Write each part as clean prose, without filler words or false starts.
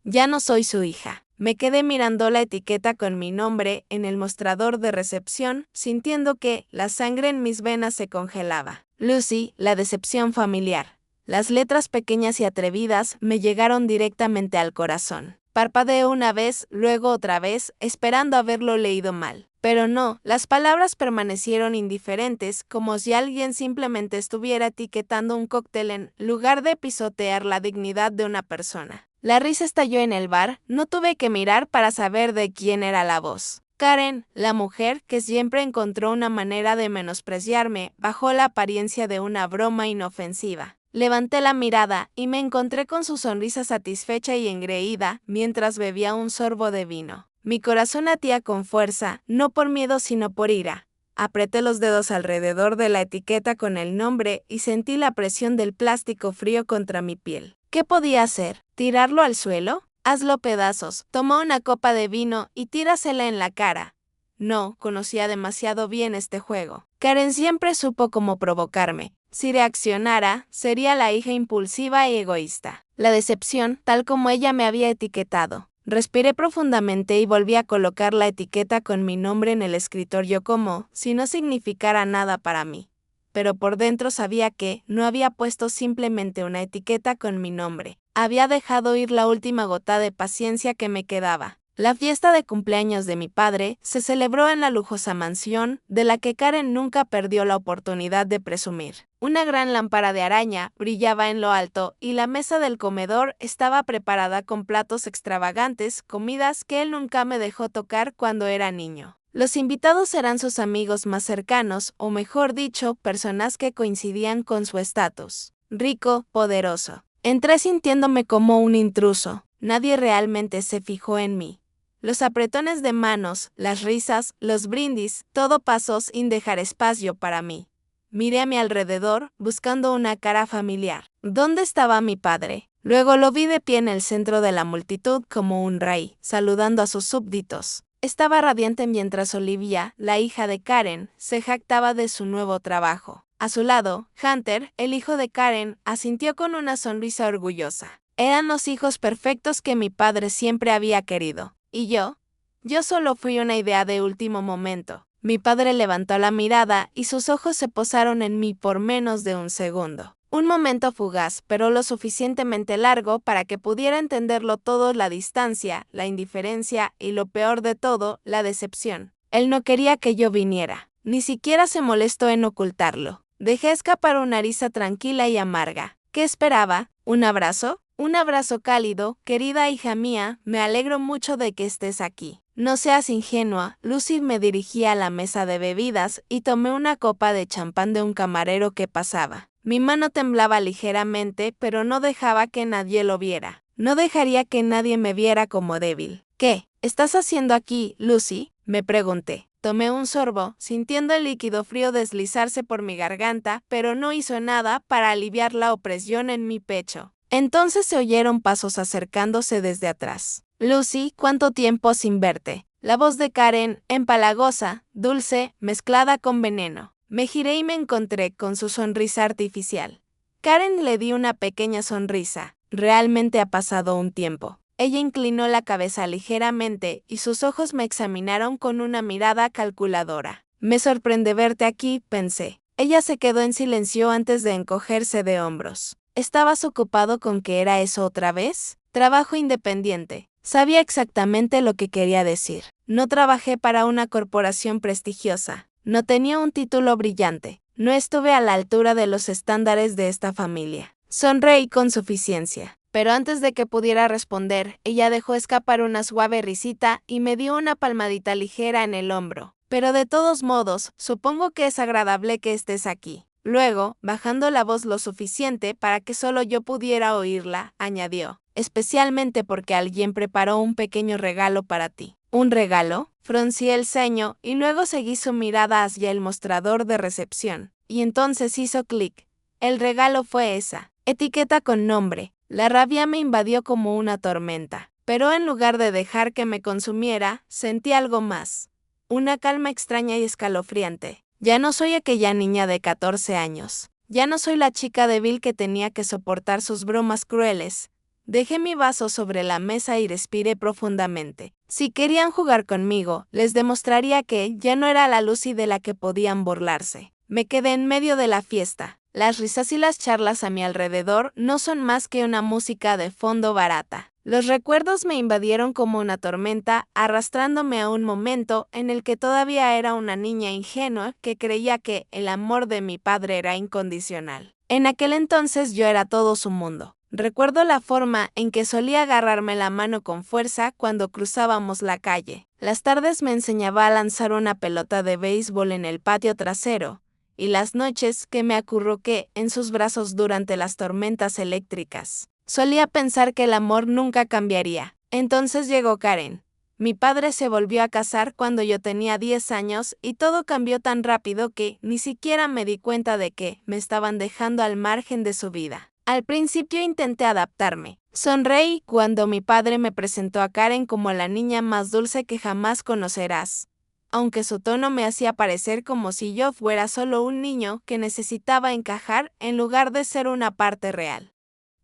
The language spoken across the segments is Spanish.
Ya no soy su hija. Me quedé mirando la etiqueta con mi nombre en el mostrador de recepción, sintiendo que la sangre en mis venas se congelaba. Lucy, la decepción familiar. Las letras pequeñas y atrevidas me llegaron directamente al corazón. Parpadeé una vez, luego otra vez, esperando haberlo leído mal. Pero no, las palabras permanecieron indiferentes, como si alguien simplemente estuviera etiquetando un cóctel en lugar de pisotear la dignidad de una persona. La risa estalló en el bar, no tuve que mirar para saber de quién era la voz. Karen, la mujer que siempre encontró una manera de menospreciarme bajo la apariencia de una broma inofensiva. Levanté la mirada y me encontré con su sonrisa satisfecha y engreída mientras bebía un sorbo de vino. Mi corazón latía con fuerza, no por miedo sino por ira. Apreté los dedos alrededor de la etiqueta con el nombre y sentí la presión del plástico frío contra mi piel. ¿Qué podía hacer? ¿Tirarlo al suelo? Hazlo pedazos. Toma una copa de vino y tírasela en la cara. No, conocía demasiado bien este juego. Karen siempre supo cómo provocarme. Si reaccionara, sería la hija impulsiva y egoísta. La decepción, tal como ella me había etiquetado. Respiré profundamente y volví a colocar la etiqueta con mi nombre en el escritorio como si no significara nada para mí. Pero por dentro sabía que no había puesto simplemente una etiqueta con mi nombre. Había dejado ir la última gota de paciencia que me quedaba. La fiesta de cumpleaños de mi padre se celebró en la lujosa mansión, de la que Karen nunca perdió la oportunidad de presumir. Una gran lámpara de araña brillaba en lo alto y la mesa del comedor estaba preparada con platos extravagantes, comidas que él nunca me dejó tocar cuando era niño. Los invitados eran sus amigos más cercanos, o mejor dicho, personas que coincidían con su estatus. Rico, poderoso. Entré sintiéndome como un intruso. Nadie realmente se fijó en mí. Los apretones de manos, las risas, los brindis, todo pasó sin dejar espacio para mí. Miré a mi alrededor, buscando una cara familiar. ¿Dónde estaba mi padre? Luego lo vi de pie en el centro de la multitud como un rey, saludando a sus súbditos. Estaba radiante mientras Olivia, la hija de Karen, se jactaba de su nuevo trabajo. A su lado, Hunter, el hijo de Karen, asintió con una sonrisa orgullosa. Eran los hijos perfectos que mi padre siempre había querido. ¿Y yo? Yo solo fui una idea de último momento. Mi padre levantó la mirada y sus ojos se posaron en mí por menos de un segundo. Un momento fugaz, pero lo suficientemente largo para que pudiera entenderlo todo: la distancia, la indiferencia y, lo peor de todo, la decepción. Él no quería que yo viniera. Ni siquiera se molestó en ocultarlo. Dejé escapar una risa tranquila y amarga. ¿Qué esperaba? ¿Un abrazo? Un abrazo cálido. Querida hija mía, me alegro mucho de que estés aquí. No seas ingenua. Lucy me dirigí a la mesa de bebidas y tomé una copa de champán de un camarero que pasaba. Mi mano temblaba ligeramente, pero no dejaba que nadie lo viera. No dejaría que nadie me viera como débil. ¿Qué estás haciendo aquí, Lucy?, me pregunté. Tomé un sorbo, sintiendo el líquido frío deslizarse por mi garganta, pero no hizo nada para aliviar la opresión en mi pecho. Entonces se oyeron pasos acercándose desde atrás. Lucy, ¿cuánto tiempo sin verte? La voz de Karen, empalagosa, dulce, mezclada con veneno. Me giré y me encontré con su sonrisa artificial. Karen le di una pequeña sonrisa. Realmente ha pasado un tiempo. Ella inclinó la cabeza ligeramente y sus ojos me examinaron con una mirada calculadora. Me sorprende verte aquí, pensé. Ella se quedó en silencio antes de encogerse de hombros. ¿Estabas ocupado con qué era eso otra vez? Trabajo independiente. Sabía exactamente lo que quería decir. No trabajé para una corporación prestigiosa. No tenía un título brillante. No estuve a la altura de los estándares de esta familia. Sonreí con suficiencia. Pero antes de que pudiera responder, ella dejó escapar una suave risita y me dio una palmadita ligera en el hombro. Pero de todos modos, supongo que es agradable que estés aquí. Luego, bajando la voz lo suficiente para que solo yo pudiera oírla, añadió, especialmente porque alguien preparó un pequeño regalo para ti. ¿Un regalo? Fruncí el ceño y luego seguí su mirada hacia el mostrador de recepción. Y entonces hizo clic. El regalo fue esa etiqueta con nombre. La rabia me invadió como una tormenta. Pero en lugar de dejar que me consumiera, sentí algo más. Una calma extraña y escalofriante. Ya no soy aquella niña de 14 años. Ya no soy la chica débil que tenía que soportar sus bromas crueles. Dejé mi vaso sobre la mesa y respiré profundamente. Si querían jugar conmigo, les demostraría que ya no era la Lucy de la que podían burlarse. Me quedé en medio de la fiesta. Las risas y las charlas a mi alrededor no son más que una música de fondo barata. Los recuerdos me invadieron como una tormenta, arrastrándome a un momento en el que todavía era una niña ingenua que creía que el amor de mi padre era incondicional. En aquel entonces yo era todo su mundo. Recuerdo la forma en que solía agarrarme la mano con fuerza cuando cruzábamos la calle. Las tardes me enseñaba a lanzar una pelota de béisbol en el patio trasero, y las noches que me acurruqué en sus brazos durante las tormentas eléctricas. Solía pensar que el amor nunca cambiaría. Entonces llegó Karen. Mi padre se volvió a casar cuando yo tenía 10 años y todo cambió tan rápido que ni siquiera me di cuenta de que me estaban dejando al margen de su vida. Al principio intenté adaptarme. Sonreí cuando mi padre me presentó a Karen como la niña más dulce que jamás conocerás, aunque su tono me hacía parecer como si yo fuera solo un niño que necesitaba encajar en lugar de ser una parte real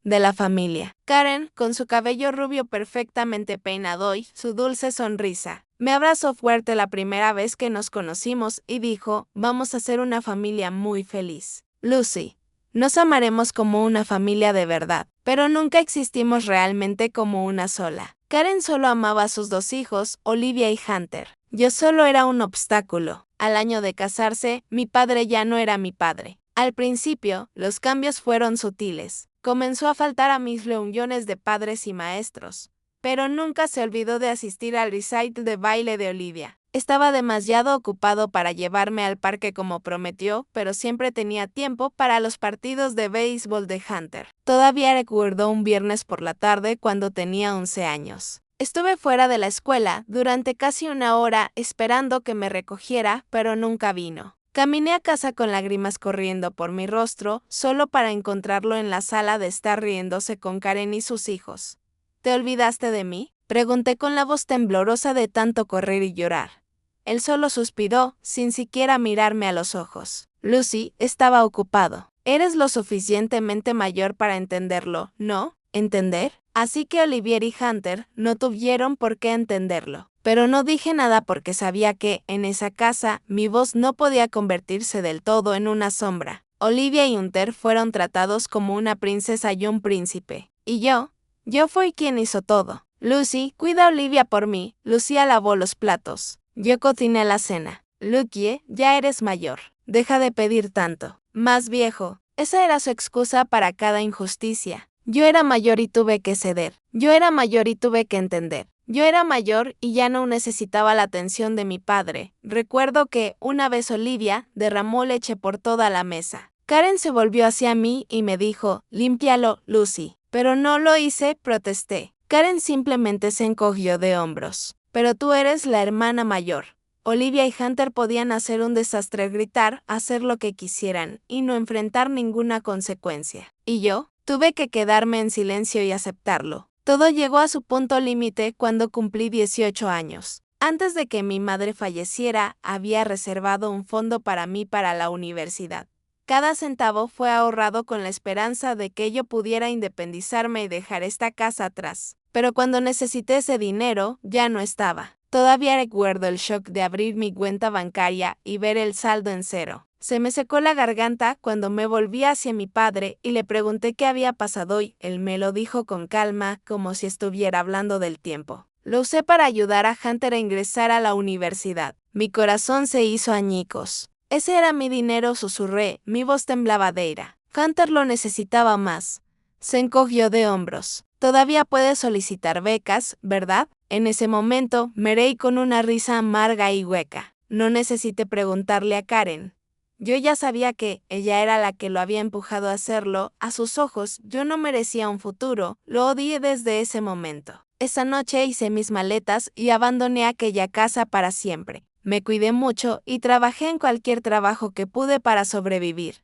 de la familia. Karen, con su cabello rubio perfectamente peinado y su dulce sonrisa, me abrazó fuerte la primera vez que nos conocimos y dijo, vamos a ser una familia muy feliz. Lucy, nos amaremos como una familia de verdad, pero nunca existimos realmente como una sola. Karen solo amaba a sus 2 hijos, Olivia y Hunter. Yo solo era un obstáculo. Al año de casarse, mi padre ya no era mi padre. Al principio, los cambios fueron sutiles. Comenzó a faltar a mis reuniones de padres y maestros, pero nunca se olvidó de asistir al recital de baile de Olivia. Estaba demasiado ocupado para llevarme al parque como prometió, pero siempre tenía tiempo para los partidos de béisbol de Hunter. Todavía recuerdo un viernes por la tarde cuando tenía 11 años. Estuve fuera de la escuela durante casi una hora esperando que me recogiera, pero nunca vino. Caminé a casa con lágrimas corriendo por mi rostro, solo para encontrarlo en la sala de estar riéndose con Karen y sus hijos. ¿Te olvidaste de mí?, pregunté con la voz temblorosa de tanto correr y llorar. Él solo suspiró, sin siquiera mirarme a los ojos. Lucy, estaba ocupado. Eres lo suficientemente mayor para entenderlo, ¿no? ¿Entender? Así que Olivier y Hunter no tuvieron por qué entenderlo. Pero no dije nada porque sabía que, en esa casa, mi voz no podía convertirse del todo en una sombra. Olivia y Hunter fueron tratados como una princesa y un príncipe. Y yo fui quien hizo todo. Lucy, cuida a Olivia por mí. Lucía lavó los platos. Yo cociné la cena. Lucie, ya eres mayor. Deja de pedir tanto. Más viejo. Esa era su excusa para cada injusticia. Yo era mayor y tuve que ceder. Yo era mayor y tuve que entender. Yo era mayor y ya no necesitaba la atención de mi padre. Recuerdo que, una vez Olivia, derramó leche por toda la mesa. Karen se volvió hacia mí y me dijo, límpialo, Lucy. Pero no lo hice, protesté. Karen simplemente se encogió de hombros. Pero tú eres la hermana mayor. Olivia y Hunter podían hacer un desastre, gritar, hacer lo que quisieran, y no enfrentar ninguna consecuencia. ¿Y yo? Tuve que quedarme en silencio y aceptarlo. Todo llegó a su punto límite cuando cumplí 18 años. Antes de que mi madre falleciera, había reservado un fondo para mí para la universidad. Cada centavo fue ahorrado con la esperanza de que yo pudiera independizarme y dejar esta casa atrás. Pero cuando necesité ese dinero, ya no estaba. Todavía recuerdo el shock de abrir mi cuenta bancaria y ver el saldo en cero. Se me secó la garganta cuando me volví hacia mi padre y le pregunté qué había pasado y él me lo dijo con calma, como si estuviera hablando del tiempo. Lo usé para ayudar a Hunter a ingresar a la universidad. Mi corazón se hizo añicos. Ese era mi dinero, susurré, mi voz temblaba de ira. Hunter lo necesitaba más. Se encogió de hombros. Todavía puedes solicitar becas, ¿verdad? En ese momento, me reí con una risa amarga y hueca. No necesité preguntarle a Karen. Yo ya sabía que ella era la que lo había empujado a hacerlo. A sus ojos, yo no merecía un futuro. Lo odié desde ese momento. Esa noche hice mis maletas y abandoné aquella casa para siempre. Me cuidé mucho y trabajé en cualquier trabajo que pude para sobrevivir.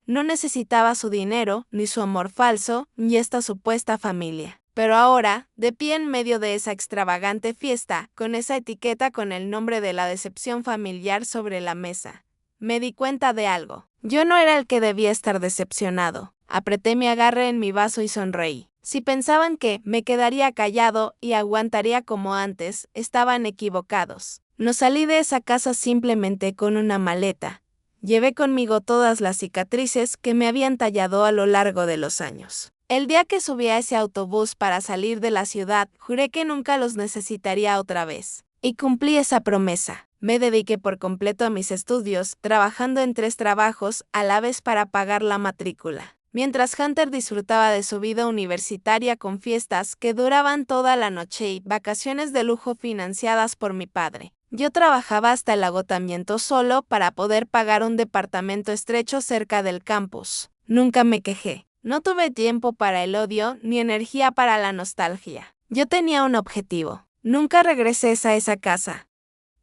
No necesitaba su dinero, ni su amor falso, ni esta supuesta familia. Pero ahora, de pie en medio de esa extravagante fiesta, con esa etiqueta con el nombre de la decepción familiar sobre la mesa, me di cuenta de algo. Yo no era el que debía estar decepcionado. Apreté mi agarre en mi vaso y sonreí. Si pensaban que me quedaría callado y aguantaría como antes, estaban equivocados. No salí de esa casa simplemente con una maleta. Llevé conmigo todas las cicatrices que me habían tallado a lo largo de los años. El día que subí a ese autobús para salir de la ciudad, juré que nunca los necesitaría otra vez. Y cumplí esa promesa. Me dediqué por completo a mis estudios, trabajando en 3 trabajos a la vez para pagar la matrícula. Mientras Hunter disfrutaba de su vida universitaria con fiestas que duraban toda la noche y vacaciones de lujo financiadas por mi padre. Yo trabajaba hasta el agotamiento solo para poder pagar un departamento estrecho cerca del campus. Nunca me quejé. No tuve tiempo para el odio ni energía para la nostalgia. Yo tenía un objetivo. Nunca regresé a esa casa.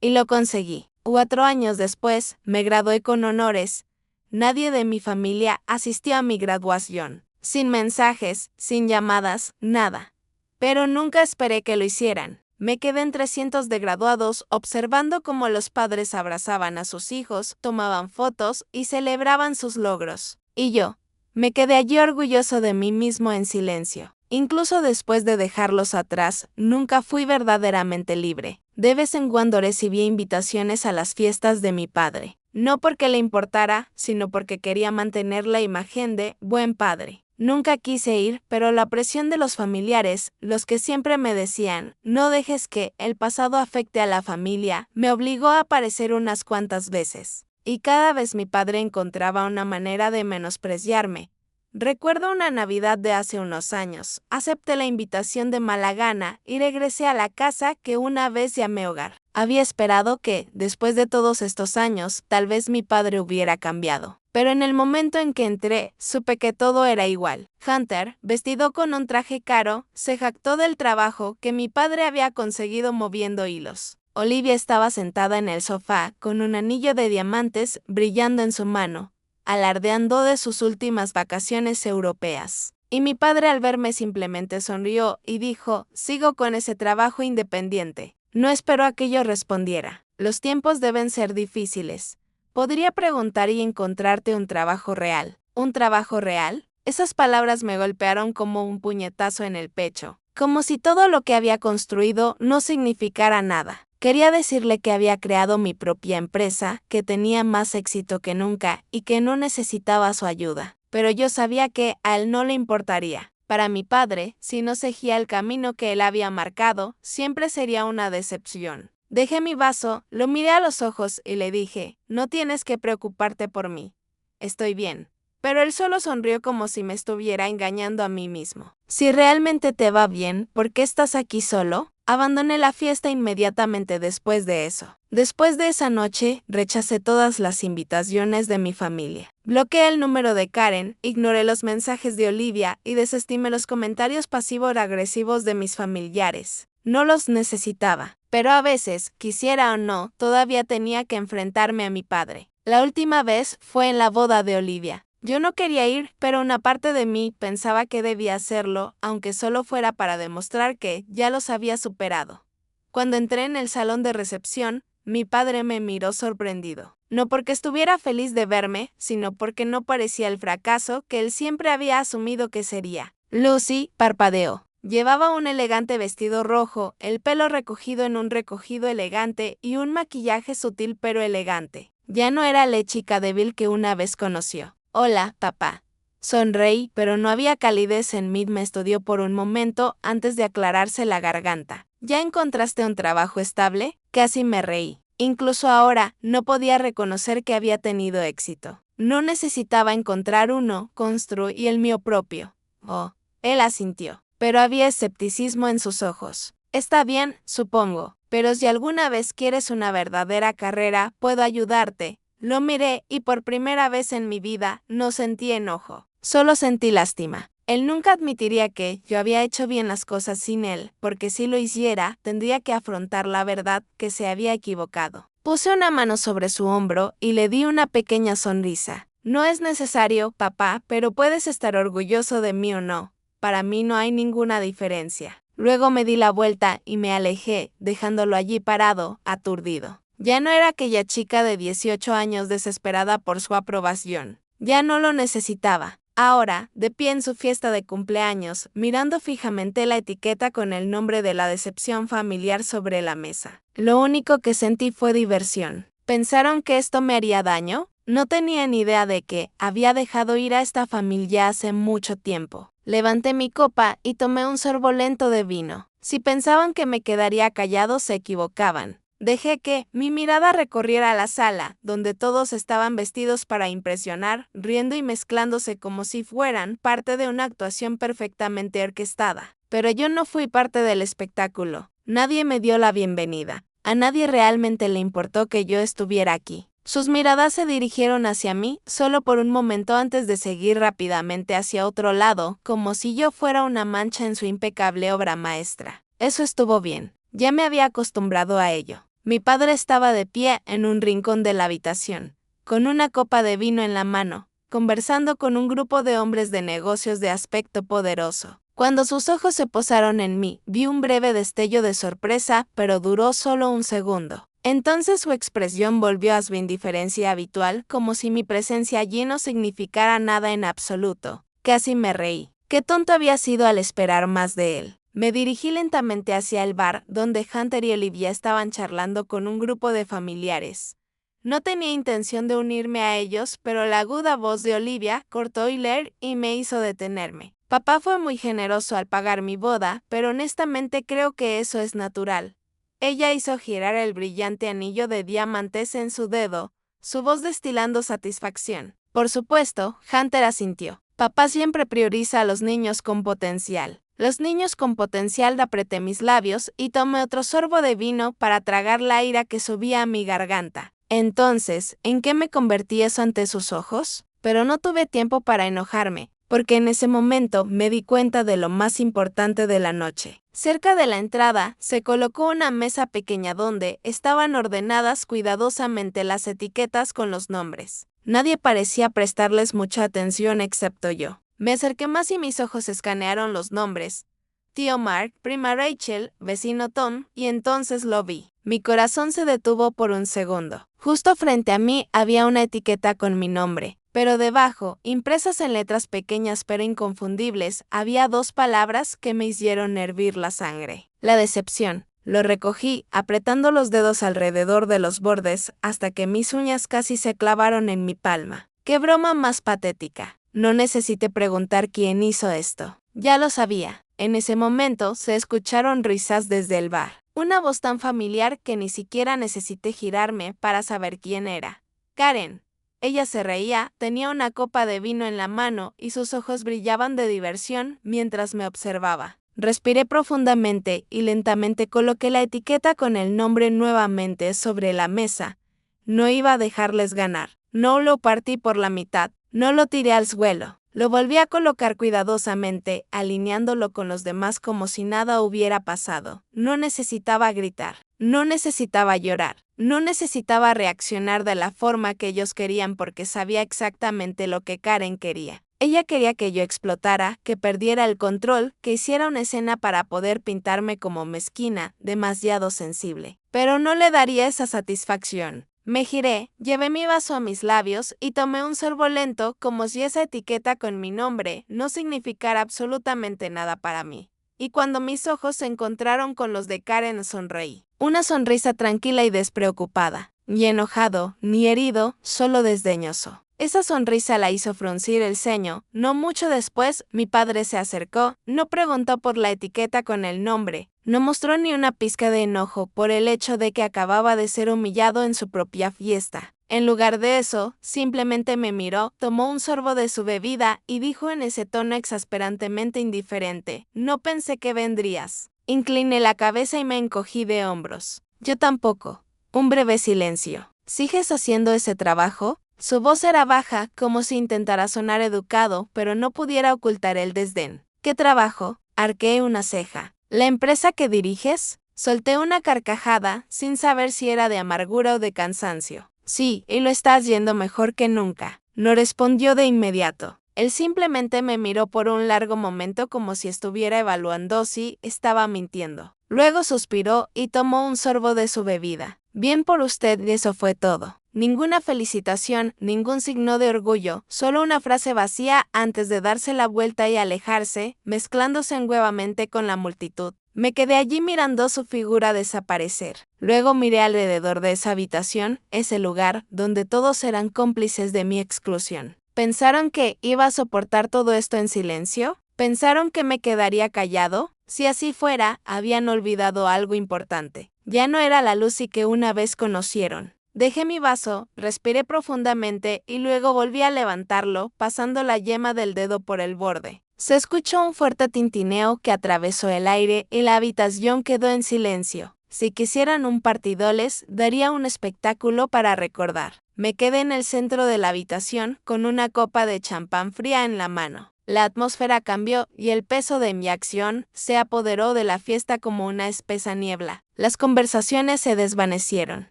Y lo conseguí. 4 años después, me gradué con honores. Nadie de mi familia asistió a mi graduación. Sin mensajes, sin llamadas, nada. Pero nunca esperé que lo hicieran. Me quedé entre cientos de graduados observando cómo los padres abrazaban a sus hijos, tomaban fotos y celebraban sus logros. Y yo, me quedé allí orgulloso de mí mismo en silencio. Incluso después de dejarlos atrás, nunca fui verdaderamente libre. De vez en cuando recibía invitaciones a las fiestas de mi padre. No porque le importara, sino porque quería mantener la imagen de buen padre. Nunca quise ir, pero la presión de los familiares, los que siempre me decían, no dejes que el pasado afecte a la familia, me obligó a aparecer unas cuantas veces. Y cada vez mi padre encontraba una manera de menospreciarme. Recuerdo una Navidad de hace unos años. Acepté la invitación de mala gana y regresé a la casa que una vez llamé hogar. Había esperado que, después de todos estos años, tal vez mi padre hubiera cambiado. Pero en el momento en que entré, supe que todo era igual. Hunter, vestido con un traje caro, se jactó del trabajo que mi padre había conseguido moviendo hilos. Olivia estaba sentada en el sofá, con un anillo de diamantes brillando en su mano, alardeando de sus últimas vacaciones europeas. Y mi padre al verme simplemente sonrió y dijo, sigo con ese trabajo independiente. No esperó a que yo respondiera. Los tiempos deben ser difíciles. Podría preguntar y encontrarte un trabajo real. ¿Un trabajo real? Esas palabras me golpearon como un puñetazo en el pecho, como si todo lo que había construido no significara nada. Quería decirle que había creado mi propia empresa, que tenía más éxito que nunca y que no necesitaba su ayuda. Pero yo sabía que a él no le importaría. Para mi padre, si no seguía el camino que él había marcado, siempre sería una decepción. Dejé mi vaso, lo miré a los ojos y le dije, no tienes que preocuparte por mí. Estoy bien. Pero él solo sonrió como si me estuviera engañando a mí mismo. Si realmente te va bien, ¿por qué estás aquí solo? Abandoné la fiesta inmediatamente después de eso. Después de esa noche, rechacé todas las invitaciones de mi familia. Bloqueé el número de Karen, ignoré los mensajes de Olivia y desestimé los comentarios pasivo-agresivos de mis familiares. No los necesitaba, pero a veces, quisiera o no, todavía tenía que enfrentarme a mi padre. La última vez fue en la boda de Olivia. Yo no quería ir, pero una parte de mí pensaba que debía hacerlo, aunque solo fuera para demostrar que ya los había superado. Cuando entré en el salón de recepción, mi padre me miró sorprendido. No porque estuviera feliz de verme, sino porque no parecía el fracaso que él siempre había asumido que sería. Lucy parpadeó. Llevaba un elegante vestido rojo, el pelo recogido en un recogido elegante y un maquillaje sutil pero elegante. Ya no era la chica débil que una vez conoció. Hola, papá. Sonreí, pero no había calidez en mí. Me estudió por un momento antes de aclararse la garganta. ¿Ya encontraste un trabajo estable? Casi me reí. Incluso ahora, no podía reconocer que había tenido éxito. No necesitaba encontrar uno, construí el mío propio. Oh, él asintió. Pero había escepticismo en sus ojos. Está bien, supongo, pero si alguna vez quieres una verdadera carrera, puedo ayudarte. Lo miré y por primera vez en mi vida no sentí enojo. Solo sentí lástima. Él nunca admitiría que yo había hecho bien las cosas sin él, porque si lo hiciera, tendría que afrontar la verdad que se había equivocado. Puse una mano sobre su hombro y le di una pequeña sonrisa. No es necesario, papá, pero puedes estar orgulloso de mí o no. Para mí no hay ninguna diferencia. Luego me di la vuelta y me alejé, dejándolo allí parado, aturdido. Ya no era aquella chica de 18 años desesperada por su aprobación. Ya no lo necesitaba. Ahora, de pie en su fiesta de cumpleaños, mirando fijamente la etiqueta con el nombre de la decepción familiar sobre la mesa. Lo único que sentí fue diversión. ¿Pensaron que esto me haría daño? No tenía ni idea de que había dejado ir a esta familia hace mucho tiempo. Levanté mi copa y tomé un sorbo lento de vino. Si pensaban que me quedaría callado, se equivocaban. Dejé que mi mirada recorriera la sala, donde todos estaban vestidos para impresionar, riendo y mezclándose como si fueran parte de una actuación perfectamente orquestada. Pero yo no fui parte del espectáculo. Nadie me dio la bienvenida. A nadie realmente le importó que yo estuviera aquí. Sus miradas se dirigieron hacia mí solo por un momento antes de seguir rápidamente hacia otro lado, como si yo fuera una mancha en su impecable obra maestra. Eso estuvo bien. Ya me había acostumbrado a ello. Mi padre estaba de pie en un rincón de la habitación, con una copa de vino en la mano, conversando con un grupo de hombres de negocios de aspecto poderoso. Cuando sus ojos se posaron en mí, vi un breve destello de sorpresa, pero duró solo un segundo. Entonces su expresión volvió a su indiferencia habitual, como si mi presencia allí no significara nada en absoluto. Casi me reí. Qué tonto había sido al esperar más de él. Me dirigí lentamente hacia el bar, donde Hunter y Olivia estaban charlando con un grupo de familiares. No tenía intención de unirme a ellos, pero la aguda voz de Olivia cortó hilar y me hizo detenerme. Papá fue muy generoso al pagar mi boda, pero honestamente creo que eso es natural. Ella hizo girar el brillante anillo de diamantes en su dedo, su voz destilando satisfacción. Por supuesto, Hunter asintió. Papá siempre prioriza a los niños con potencial. Los niños con potencial. Apreté mis labios y tomé otro sorbo de vino para tragar la ira que subía a mi garganta. Entonces, ¿en qué me convertí eso ante sus ojos? Pero no tuve tiempo para enojarme, porque en ese momento me di cuenta de lo más importante de la noche. Cerca de la entrada se colocó una mesa pequeña donde estaban ordenadas cuidadosamente las etiquetas con los nombres. Nadie parecía prestarles mucha atención excepto yo. Me acerqué más y mis ojos escanearon los nombres. Tío Mark, prima Rachel, vecino Tom, y entonces lo vi. Mi corazón se detuvo por un segundo. Justo frente a mí había una etiqueta con mi nombre, pero debajo, impresas en letras pequeñas pero inconfundibles, había dos palabras que me hicieron hervir la sangre. La decepción. Lo recogí, apretando los dedos alrededor de los bordes hasta que mis uñas casi se clavaron en mi palma. ¡Qué broma más patética! No necesité preguntar quién hizo esto. Ya lo sabía. En ese momento se escucharon risas desde el bar. Una voz tan familiar que ni siquiera necesité girarme para saber quién era. Karen. Ella se reía, tenía una copa de vino en la mano y sus ojos brillaban de diversión mientras me observaba. Respiré profundamente y lentamente coloqué la etiqueta con el nombre nuevamente sobre la mesa. No iba a dejarles ganar. No lo partí por la mitad. No lo tiré al suelo. Lo volví a colocar cuidadosamente, alineándolo con los demás como si nada hubiera pasado. No necesitaba gritar. No necesitaba llorar. No necesitaba reaccionar de la forma que ellos querían porque sabía exactamente lo que Karen quería. Ella quería que yo explotara, que perdiera el control, que hiciera una escena para poder pintarme como mezquina, demasiado sensible. Pero no le daría esa satisfacción. Me giré, llevé mi vaso a mis labios y tomé un sorbo lento como si esa etiqueta con mi nombre no significara absolutamente nada para mí. Y cuando mis ojos se encontraron con los de Karen sonreí. Una sonrisa tranquila y despreocupada. Ni enojado, ni herido, solo desdeñoso. Esa sonrisa la hizo fruncir el ceño. No mucho después, mi padre se acercó, no preguntó por la etiqueta con el nombre, no mostró ni una pizca de enojo por el hecho de que acababa de ser humillado en su propia fiesta. En lugar de eso, simplemente me miró, tomó un sorbo de su bebida y dijo en ese tono exasperantemente indiferente: «No pensé que vendrías». Incliné la cabeza y me encogí de hombros. Yo tampoco. Un breve silencio. ¿Sigues haciendo ese trabajo? Su voz era baja, como si intentara sonar educado, pero no pudiera ocultar el desdén. ¿Qué trabajo? Arqueé una ceja. ¿La empresa que diriges? Solté una carcajada, sin saber si era de amargura o de cansancio. Sí, y lo estás yendo mejor que nunca. No respondió de inmediato. Él simplemente me miró por un largo momento como si estuviera evaluando si estaba mintiendo. Luego suspiró y tomó un sorbo de su bebida. Bien por usted, y eso fue todo. Ninguna felicitación, ningún signo de orgullo, solo una frase vacía antes de darse la vuelta y alejarse, mezclándose nuevamente con la multitud. Me quedé allí mirando su figura desaparecer. Luego miré alrededor de esa habitación, ese lugar donde todos eran cómplices de mi exclusión. ¿Pensaron que iba a soportar todo esto en silencio? ¿Pensaron que me quedaría callado? Si así fuera, habían olvidado algo importante. Ya no era la Lucy que una vez conocieron. Dejé mi vaso, respiré profundamente y luego volví a levantarlo, pasando la yema del dedo por el borde. Se escuchó un fuerte tintineo que atravesó el aire y la habitación quedó en silencio. Si quisieran un partidoles, daría un espectáculo para recordar. Me quedé en el centro de la habitación con una copa de champán fría en la mano. La atmósfera cambió y el peso de mi acción se apoderó de la fiesta como una espesa niebla. Las conversaciones se desvanecieron.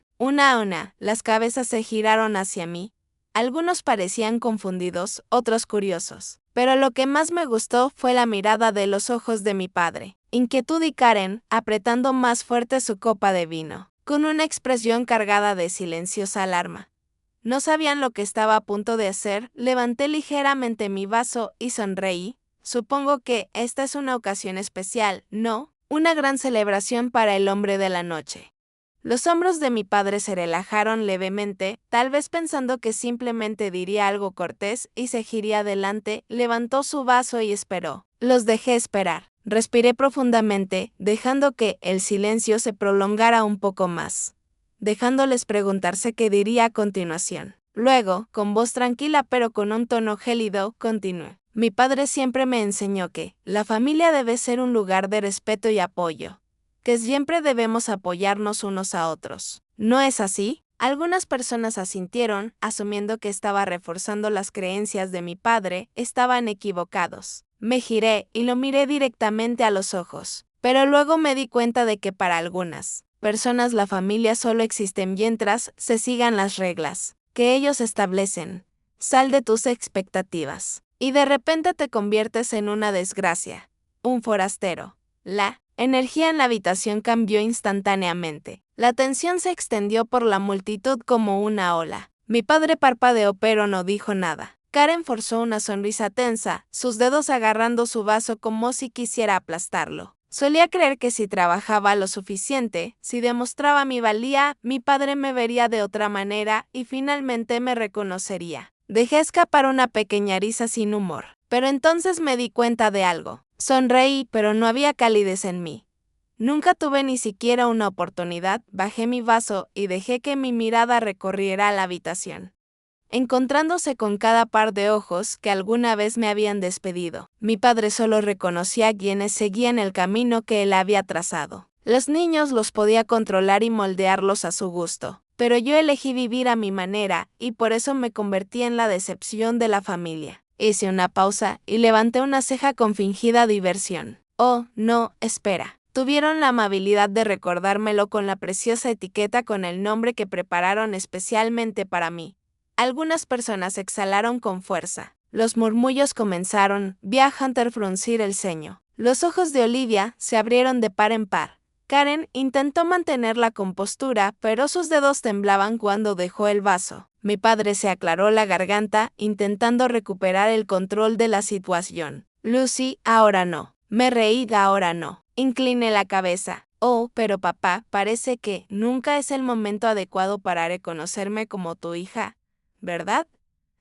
Una a una, las cabezas se giraron hacia mí. Algunos parecían confundidos, otros curiosos. Pero lo que más me gustó fue la mirada de los ojos de mi padre. Inquietud y Karen, apretando más fuerte su copa de vino, con una expresión cargada de silenciosa alarma. No sabían lo que estaba a punto de hacer. Levanté ligeramente mi vaso y sonreí. Supongo que esta es una ocasión especial, ¿no? Una gran celebración para el hombre de la noche. Los hombros de mi padre se relajaron levemente, tal vez pensando que simplemente diría algo cortés y seguiría adelante. Levantó su vaso y esperó. Los dejé esperar. Respiré profundamente, dejando que el silencio se prolongara un poco más, dejándoles preguntarse qué diría a continuación. Luego, con voz tranquila pero con un tono gélido, continué. Mi padre siempre me enseñó que la familia debe ser un lugar de respeto y apoyo, que siempre debemos apoyarnos unos a otros. ¿No es así? Algunas personas asintieron, asumiendo que estaba reforzando las creencias de mi padre. Estaban equivocados. Me giré y lo miré directamente a los ojos, pero luego me di cuenta de que para algunas personas la familia solo existe mientras se sigan las reglas que ellos establecen. Sal de tus expectativas y de repente te conviertes en una desgracia, un forastero. La energía en la habitación cambió instantáneamente. La tensión se extendió por la multitud como una ola. Mi padre parpadeó pero no dijo nada. Karen forzó una sonrisa tensa, sus dedos agarrando su vaso como si quisiera aplastarlo. Solía creer que si trabajaba lo suficiente, si demostraba mi valía, mi padre me vería de otra manera y finalmente me reconocería. Dejé escapar una pequeña risa sin humor, pero entonces me di cuenta de algo. Sonreí, pero no había calidez en mí. Nunca tuve ni siquiera una oportunidad. Bajé mi vaso y dejé que mi mirada recorriera la habitación, encontrándose con cada par de ojos que alguna vez me habían despedido. Mi padre solo reconocía a quienes seguían el camino que él había trazado. Los niños los podía controlar y moldearlos a su gusto, pero yo elegí vivir a mi manera y por eso me convertí en la decepción de la familia. Hice una pausa y levanté una ceja con fingida diversión. Oh, no, espera. Tuvieron la amabilidad de recordármelo con la preciosa etiqueta con el nombre que prepararon especialmente para mí. Algunas personas exhalaron con fuerza. Los murmullos comenzaron. Vi a Hunter fruncir el ceño. Los ojos de Olivia se abrieron de par en par. Karen intentó mantener la compostura, pero sus dedos temblaban cuando dejó el vaso. Mi padre se aclaró la garganta, intentando recuperar el control de la situación. Lucy, ahora no. Me reí, ahora no. Incliné la cabeza. Oh, pero papá, parece que nunca es el momento adecuado para reconocerme como tu hija, ¿verdad?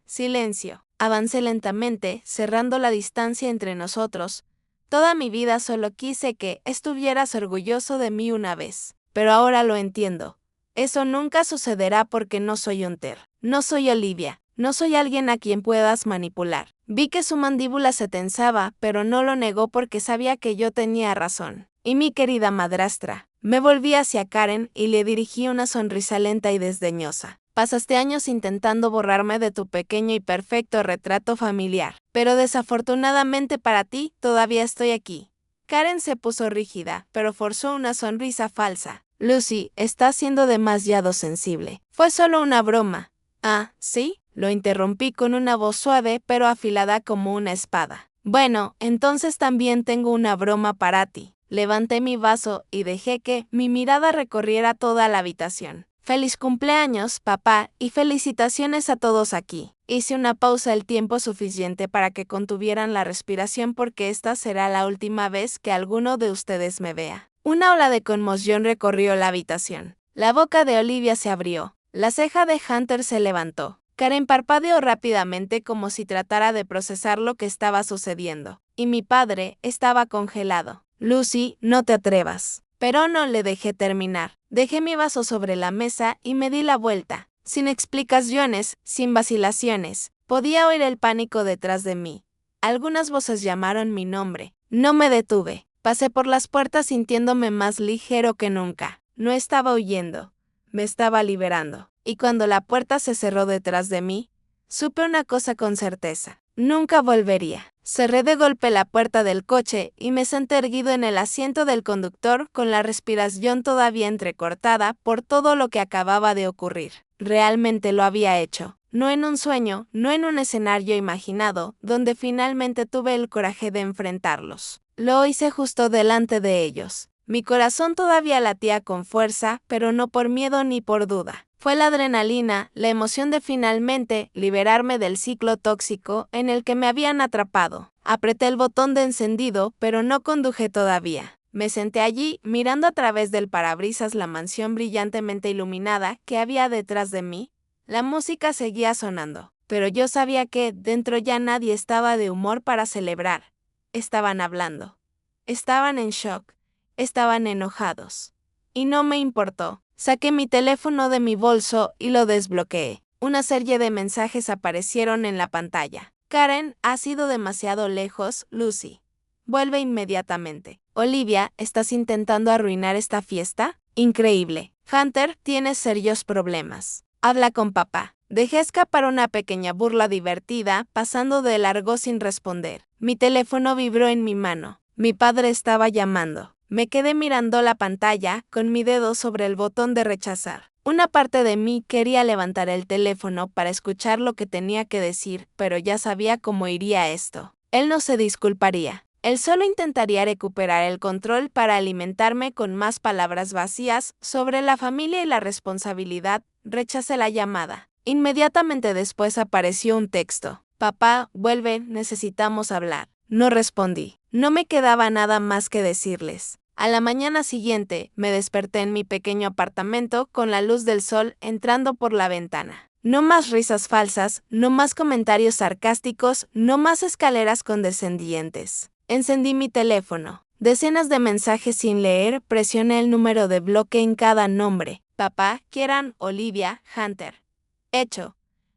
Silencio. Avancé lentamente, cerrando la distancia entre nosotros. Toda mi vida solo quise que estuvieras orgulloso de mí una vez. Pero ahora lo entiendo. Eso nunca sucederá porque no soy Hunter. No soy Olivia. No soy alguien a quien puedas manipular. Vi que su mandíbula se tensaba, pero no lo negó porque sabía que yo tenía razón. Y mi querida madrastra. Me volví hacia Karen y le dirigí una sonrisa lenta y desdeñosa. Pasaste años intentando borrarme de tu pequeño y perfecto retrato familiar, pero desafortunadamente para ti, todavía estoy aquí. Karen se puso rígida, pero forzó una sonrisa falsa. Lucy, estás siendo demasiado sensible. Fue solo una broma. Ah, ¿sí? Lo interrumpí con una voz suave, pero afilada como una espada. Bueno, entonces también tengo una broma para ti. Levanté mi vaso y dejé que mi mirada recorriera toda la habitación. Feliz cumpleaños, papá, y felicitaciones a todos aquí. Hice una pausa el tiempo suficiente para que contuvieran la respiración porque esta será la última vez que alguno de ustedes me vea. Una ola de conmoción recorrió la habitación. La boca de Olivia se abrió. La ceja de Hunter se levantó. Karen parpadeó rápidamente como si tratara de procesar lo que estaba sucediendo. Y mi padre estaba congelado. Lucy, no te atrevas. Pero no le dejé terminar. Dejé mi vaso sobre la mesa y me di la vuelta. Sin explicaciones, sin vacilaciones. Podía oír el pánico detrás de mí. Algunas voces llamaron mi nombre. No me detuve. Pasé por las puertas sintiéndome más ligero que nunca. No estaba huyendo. Me estaba liberando. Y cuando la puerta se cerró detrás de mí, supe una cosa con certeza. Nunca volvería. Cerré de golpe la puerta del coche y me senté erguido en el asiento del conductor con la respiración todavía entrecortada por todo lo que acababa de ocurrir. Realmente lo había hecho. No en un sueño, no en un escenario imaginado, donde finalmente tuve el coraje de enfrentarlos. Lo hice justo delante de ellos. Mi corazón todavía latía con fuerza, pero no por miedo ni por duda. Fue la adrenalina, la emoción de finalmente liberarme del ciclo tóxico en el que me habían atrapado. Apreté el botón de encendido, pero no conduje todavía. Me senté allí, mirando a través del parabrisas la mansión brillantemente iluminada que había detrás de mí. La música seguía sonando, pero yo sabía que dentro ya nadie estaba de humor para celebrar. Estaban hablando. Estaban en shock. Estaban enojados. Y no me importó. Saqué mi teléfono de mi bolso y lo desbloqueé. Una serie de mensajes aparecieron en la pantalla. Karen, has ido demasiado lejos, Lucy. Vuelve inmediatamente. Olivia, ¿estás intentando arruinar esta fiesta? Increíble. Hunter, tienes serios problemas. Habla con papá. Dejé escapar una pequeña burla divertida, pasando de largo sin responder. Mi teléfono vibró en mi mano. Mi padre estaba llamando. Me quedé mirando la pantalla, con mi dedo sobre el botón de rechazar. Una parte de mí quería levantar el teléfono para escuchar lo que tenía que decir, pero ya sabía cómo iría esto. Él no se disculparía. Él solo intentaría recuperar el control para alimentarme con más palabras vacías sobre la familia y la responsabilidad. Rechacé la llamada. Inmediatamente después apareció un texto. Papá, vuelve, necesitamos hablar. No respondí. No me quedaba nada más que decirles. A la mañana siguiente, me desperté en mi pequeño apartamento con la luz del sol entrando por la ventana. No más risas falsas, no más comentarios sarcásticos, no más escaleras condescendientes. Encendí mi teléfono. Decenas de mensajes sin leer, presioné el número de bloque en cada nombre. Papá, Kieran, Olivia, Hunter. Hecho.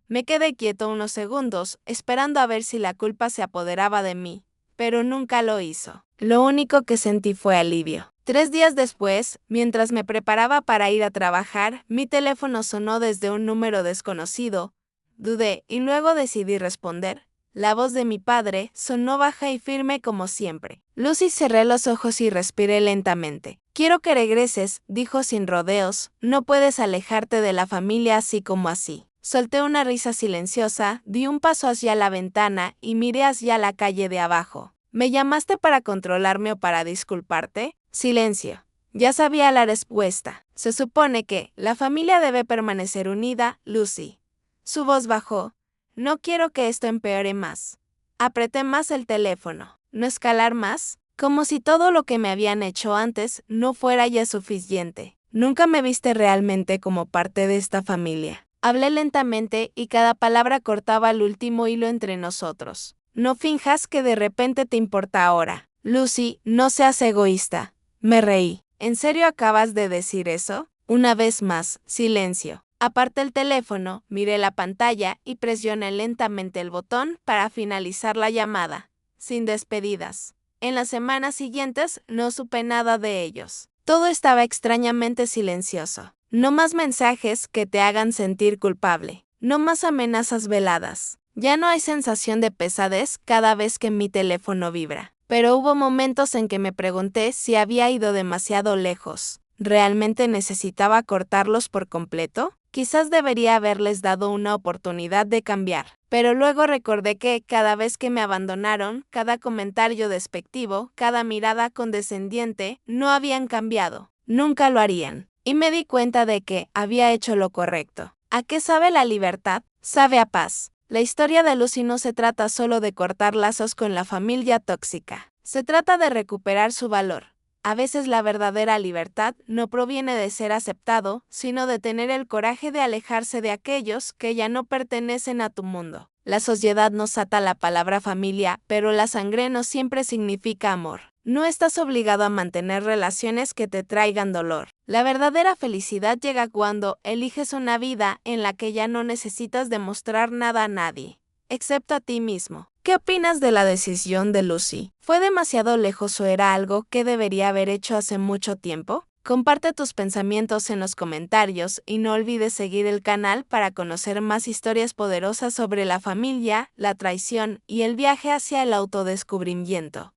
Me quedé quieto unos segundos, esperando a ver si la culpa se apoderaba de mí, pero nunca lo hizo. Lo único que sentí fue alivio. 3 días después, mientras me preparaba para ir a trabajar, mi teléfono sonó desde un número desconocido. Dudé y luego decidí responder. La voz de mi padre sonó baja y firme como siempre. Lucy, cerré los ojos y respiré lentamente. Quiero que regreses, dijo sin rodeos. No puedes alejarte de la familia así como así. Solté una risa silenciosa, di un paso hacia la ventana y miré hacia la calle de abajo. ¿Me llamaste para controlarme o para disculparte? Silencio. Ya sabía la respuesta. Se supone que la familia debe permanecer unida, Lucy. Su voz bajó. No quiero que esto empeore más. Apreté más el teléfono. ¿No escalar más? Como si todo lo que me habían hecho antes no fuera ya suficiente. Nunca me viste realmente como parte de esta familia. Hablé lentamente y cada palabra cortaba el último hilo entre nosotros. No finjas que de repente te importa ahora. Lucy, no seas egoísta. Me reí. ¿En serio acabas de decir eso? Una vez más, silencio. Aparté el teléfono, miré la pantalla y presioné lentamente el botón para finalizar la llamada. Sin despedidas. En las semanas siguientes no supe nada de ellos. Todo estaba extrañamente silencioso. No más mensajes que te hagan sentir culpable. No más amenazas veladas. Ya no hay sensación de pesadez cada vez que mi teléfono vibra. Pero hubo momentos en que me pregunté si había ido demasiado lejos. ¿Realmente necesitaba cortarlos por completo? Quizás debería haberles dado una oportunidad de cambiar. Pero luego recordé que cada vez que me abandonaron, cada comentario despectivo, cada mirada condescendiente, no habían cambiado. Nunca lo harían. y me di cuenta de que había hecho lo correcto. ¿A qué sabe la libertad? Sabe a paz. La historia de Lucy no se trata solo de cortar lazos con la familia tóxica. Se trata de recuperar su valor. A veces la verdadera libertad no proviene de ser aceptado, sino de tener el coraje de alejarse de aquellos que ya no pertenecen a tu mundo. La sociedad nos ata la palabra familia, pero la sangre no siempre significa amor. No estás obligado a mantener relaciones que te traigan dolor. La verdadera felicidad llega cuando eliges una vida en la que ya no necesitas demostrar nada a nadie, excepto a ti mismo. ¿Qué opinas de la decisión de Lucy? ¿Fue demasiado lejos o era algo que debería haber hecho hace mucho tiempo? Comparte tus pensamientos en los comentarios y no olvides seguir el canal para conocer más historias poderosas sobre la familia, la traición y el viaje hacia el autodescubrimiento.